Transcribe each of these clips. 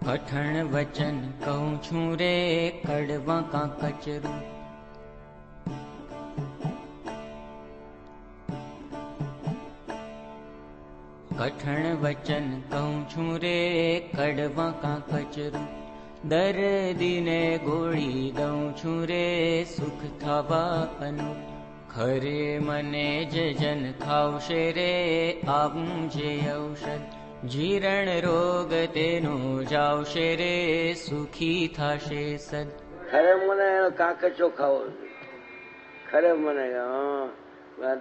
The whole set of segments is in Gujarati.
કઠણ વચન કહું છું રે કડવા કા કચરું. કઠણ વચન કહું છું રે કડવા કા કચરું. દર્દીને ગોળી દઉં છું રે સુખ થવાનું. ખરે મને જ જન ખાવશે રે આવું જે ઔષધ. જીરણ રોગ તેનો જાવશે રે સુખી થશે સદ. ખરે મને કાકચો ખાવો, ખરે મને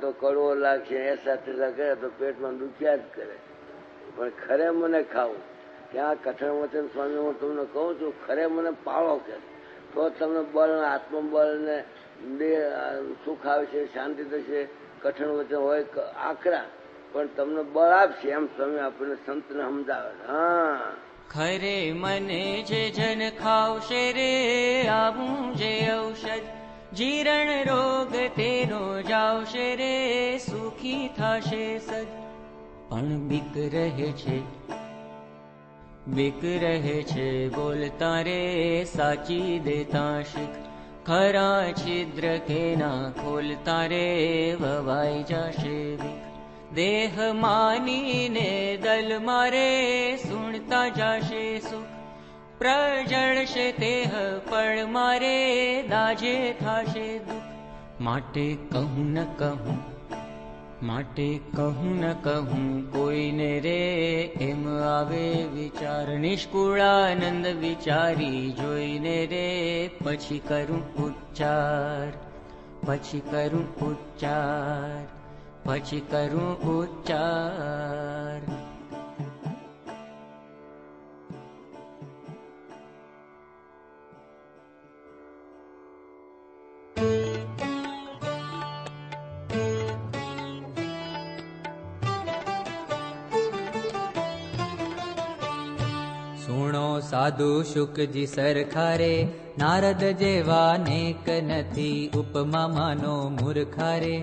તો કડવો લાગશે એ સાથે કરે તો પેટમાં દુખ્યા જ કરે, પણ ખરે મને ખાવું. ત્યાં કઠણ વચન સ્વામી હું તમને કહું છું, ખરે મને પાળો કે તો તમને બળ, આત્મબળ ને સુખ આવશે, શાંતિ થશે. કઠણ વચન હોય આકરા પણ તમને બળ આપશે, એમ સ્વામી આપણને સંતને સમજાવે. હા, ખરે મને જે જન ખાવશે રે આવું જે ઔષધ. જીરણ રોગ તેનો જાવશે રે સુખી થશે સદ. પણ બીક રહે છે, બીક રહે છે બોલતા રે સાચી દેતા શીખ. ખરા છિદ્ર કે ના ખોલતા રે વવાઈ જશે બીક. દેહ માનીને દલ મારે સુણતા જશે સુખ. પ્રજળશે તેહ પળ મારે દાજે થશે દુઃખ. માટે કહું ન કહું, માટે કહું ન કહું કોઈને રે એમ આવે વિચાર. નિષ્કુળાનંદ વિચારી જોઈને રે પછી કરું ઉચ્ચાર, પછી કરું ઉચ્ચાર, પછી કરું ઉચ્ચાર. સુણો સાધુ શુકજી સરખારે, નારદ જેવા નેક નથી. ઉપમા માનો મૂર્ખારે,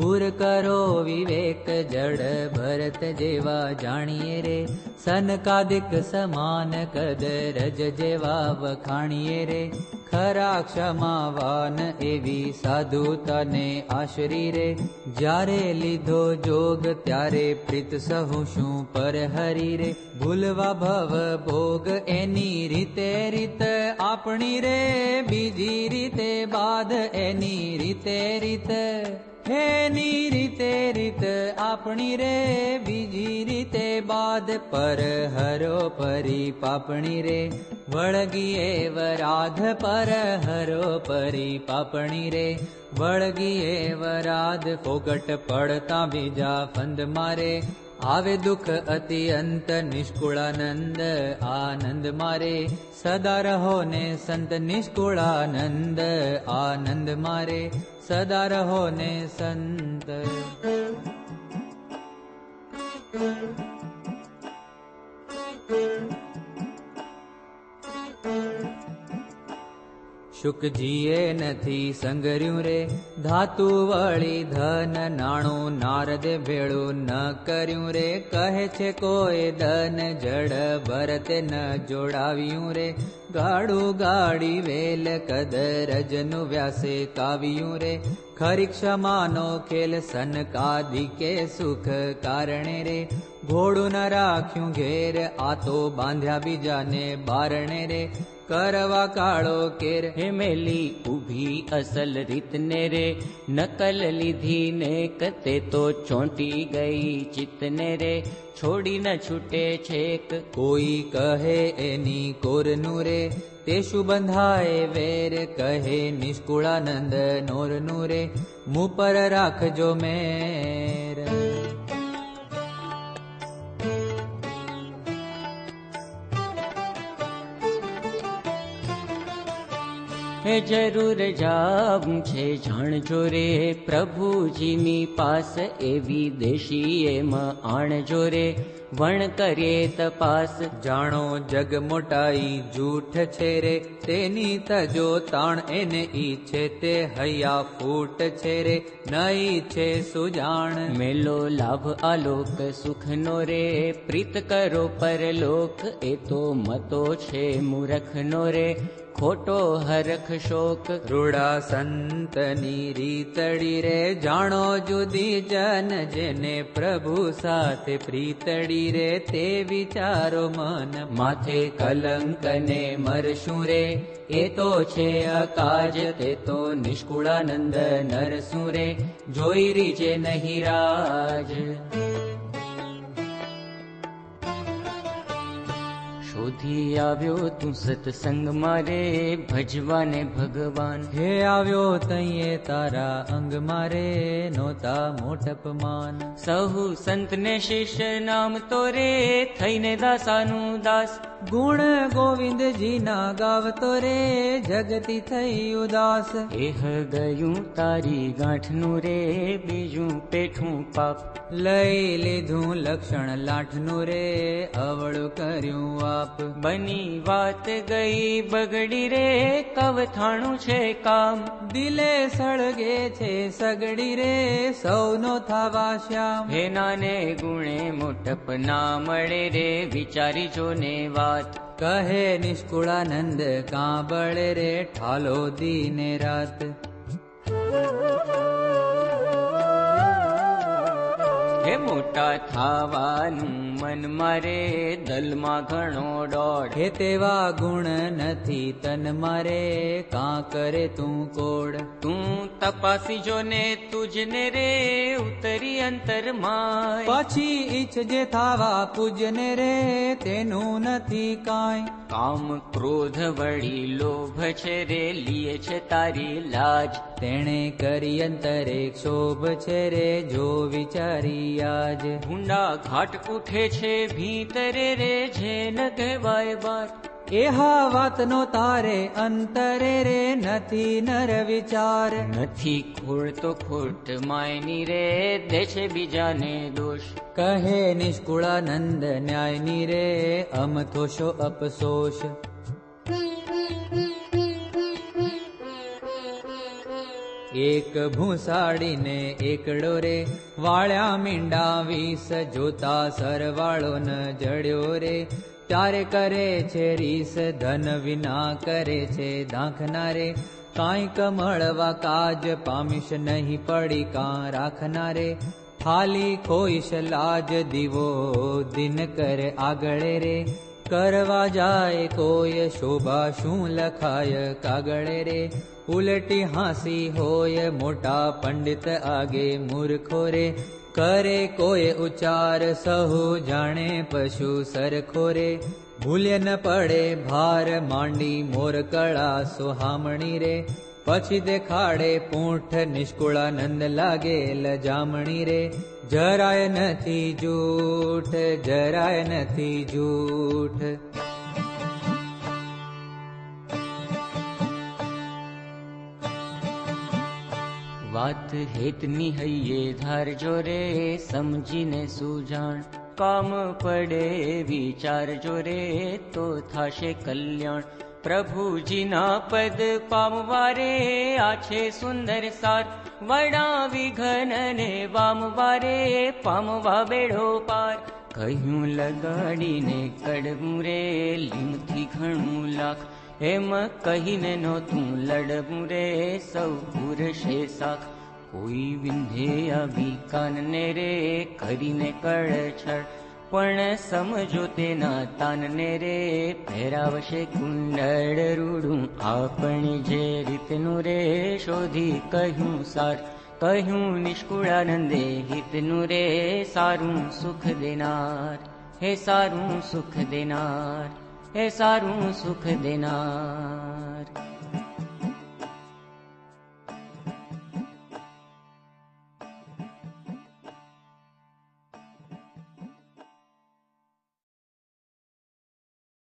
ઉર કરો વિવેક જડ. ભરત જેવા જાણીએ રે, સનકાદિક સમાન કદ. રજ જેવા વખાણીએ રે, ખરા ક્ષમાવાન એવી સાધુતાને આશરી રે. જ્યારે લીધો જોગ ત્યારે પ્રીત સહુ શું પર હરી રે. ભૂલવા ભવ ભોગ એની રીતે રીત આપણી રે. બીજી રીતે બાદ એની રીતે રીત, એની રીતે રીત આપણી રે. બીજી રીતે બાદ પર હરો પરી પાપણી રે. વળગીએ વરાધ પર હરો પરી પાપણી રે. વળગીએ વરાધ ફોગટ પડતા બીજા ફંદ મારે. આવે દુઃખ અતિ અંત નિષ્કુળાનંદ આનંદ મારે. સદા રહો ને સંત નિષ્કુળાનંદ આનંદ મારે. સદા રહો ને સંત. શુકજીએ નથી સંગર્યું રે, ધાતુ વળી ધન નાણું. નારદે ભેળું ન કર્યું રે, કહે છે કોઈ ધન જડ. ભરતે ન જોડાવ્યું રે, ગાડું ગાડી વેલ કદ. રજનું વ્યાસે કાવ્યું રે, ખરી ક્ષમાનો ખેલ. સનકાદિકે સુખ કારણે રે, ઘોડું ન રાખ્યું ઘેર. આ તો બાંધ્યા બીજાને બારણે રે, કરવા કાળો કેર. હેમેલી ઉભી અસલ રીતને રે, નકલ લીધી ને કતે તો ચોંટી ગઈ ચિત્તને રે. છોડી ન છૂટે છેક કોઈ કહે એની કોરનું રે, તે શું બંધાય વેર. કહે નિષ્કુળાનંદ નોરનું રે, મું પર રાખજો મેર. હે જરૂર જાવું છે જાણજો રે, પ્રભુજીની પાસ એવી દેશી એમાં આણજો રે. વણ કરીએ તપાસ. જાણો જગ મોટાઈ જૂઠ છે રે, તેની તજો તાણ એને ઈચ્છે તે હૈયા ફૂટ છે રે, નહીં છે સુજાણ. મેલો લાભ આલોક સુખનો રે, પ્રીત કરો પરલોક, એ તો મતો છે મૂરખનો રે, ખોટો હરખ શોક. રૂડા સંતની રીતડી રે, જાણો જુદી જન જેને પ્રભુ સાથે પ્રીતડી રે, તે વિચારો મન. માથે કલંક ને મરશું રે, એ તો છે અકાજ, તે તો નિષ્કુળાનંદ નરસું રે, જોઈ રીજે નહીં રાજ. શોધી આવ્યો તું સત્સંગ મારે, ભજવાને ભગવાન. હે આવ્યો તઈએ તારા અંગ મારે, નોતા મોટપમાન. સહુ સંતને શિષ્ય નામ તો રે, થઈને દાસાનું દાસ. ગુણ ગોવિંદજીના ગાવતો રે, જગતી થઈ ઉદાસ. એહ ગયું તારી ગાંઠનું રે, બીજું પેઠું પાપ. લઈ લીધું લક્ષણ લાઠનું રે, અવળું કર્યું આપ. બની વાત ગઈ બગડી રે, કવથાણું છે કામ. દિલે સળગે છે સગડી રે, સૌનો થાવા શ્યામ. હે નાને ગુણે મોટપ ના મળે રે, વિચારી જો ને વાત. કહે નિષ્કુળાનંદ કાં બળે રે, ઠાલો દીને રાત. હે મોટા થાવાનું મન મારે, દલમાં ઘણો દોડ. હે તેવા ગુણ નથી તન મારે, કાં કરે તું કોડ. તું તપાસી જો ને તુજને રે, ઉતરી અંતરમાં. પછી ઈચ્છજે થાવા પૂજને રે, તેનું નથી કાંઈ. કામ ક્રોધ વળી લોભ છે રે, લીએ છે તારી લાજ. તેણે કરી અંતરે ક્ષોભ છે રે, જો વિચારી આજ. ભૂંડા ઘાટ ઉઠે છે ભીતરે રે, જેન કહેવાય બાટ. એહા વાતનો તારે અંતરે રે, નથી નર વિચાર. નથી ખોળ તો ખોટ માયની રે, દે છે બીજાને દોષ. કહે નિષ્કુળાનંદ ન્યાયની રે, અમથો શો અપસોષ. એક ભૂસાડીને એકડો રે, વાળ્યા મીંડા 20, જોતા સરવાળો ન જડ્યો રે. ત્યારે કરે છે રીસ, ધન વિના કરે છે દાખના રે. કાંઈક મળવા કાજ, પામીશ નહીં પડી કાં રાખના રે. ખાલી ખોઈશ લાજ, દીવો દિન કરે આગળે રે. કરવા જાય કોઈ શોભા, શું લખાય કાગળે રે. ઉલટી હાંસી હોય મોટા પંડિત આગે મૂર્ખો રે. કરે કોઈ ઉચ્ચાર, સહુ જાણે પશુ સરખો રે. ભૂલ્ય ન પડે ભાર, માંડી મોર કળા સોહામણી રે. પછી દેખાડે પૂંઠ, નિષ્કુળાનંદ લાગે લજામણી રે. જરાય નથી જૂઠ, જરાય નથી જૂઠ. વાત હેતની હૈયે ધારજો રે, સમજીને સુજાણ. કામ પડે વિચારજો રે, તો થાશે કલ્યાણ. પ્રભુજીના પદ પામવારે, આ છે સુંદર સાર. વડા વિઘન ને વામવારે, પામવા બેડો પાર. કહ્યું લગાડીને કડવું રે, લીમથી ઘણું લાખ. એમ કહીને નહોતું લડવું રે, સૌ પુરશે સાખ. કોઈ વિંધે આવી કાનને રે, કરીને કળછળ. પણ સમજો તેના તાનને રે, પહેરાવશે કુંડળ રૂડું. આપણે જે રીતનું રે, શોધી કહ્યું સાર. કહ્યું નિષ્કુળાનંદે હિતનું રે, સારું સુખ દેનાર. હે સારું સુખ દેનાર, હે સારું સુખ દેનાર.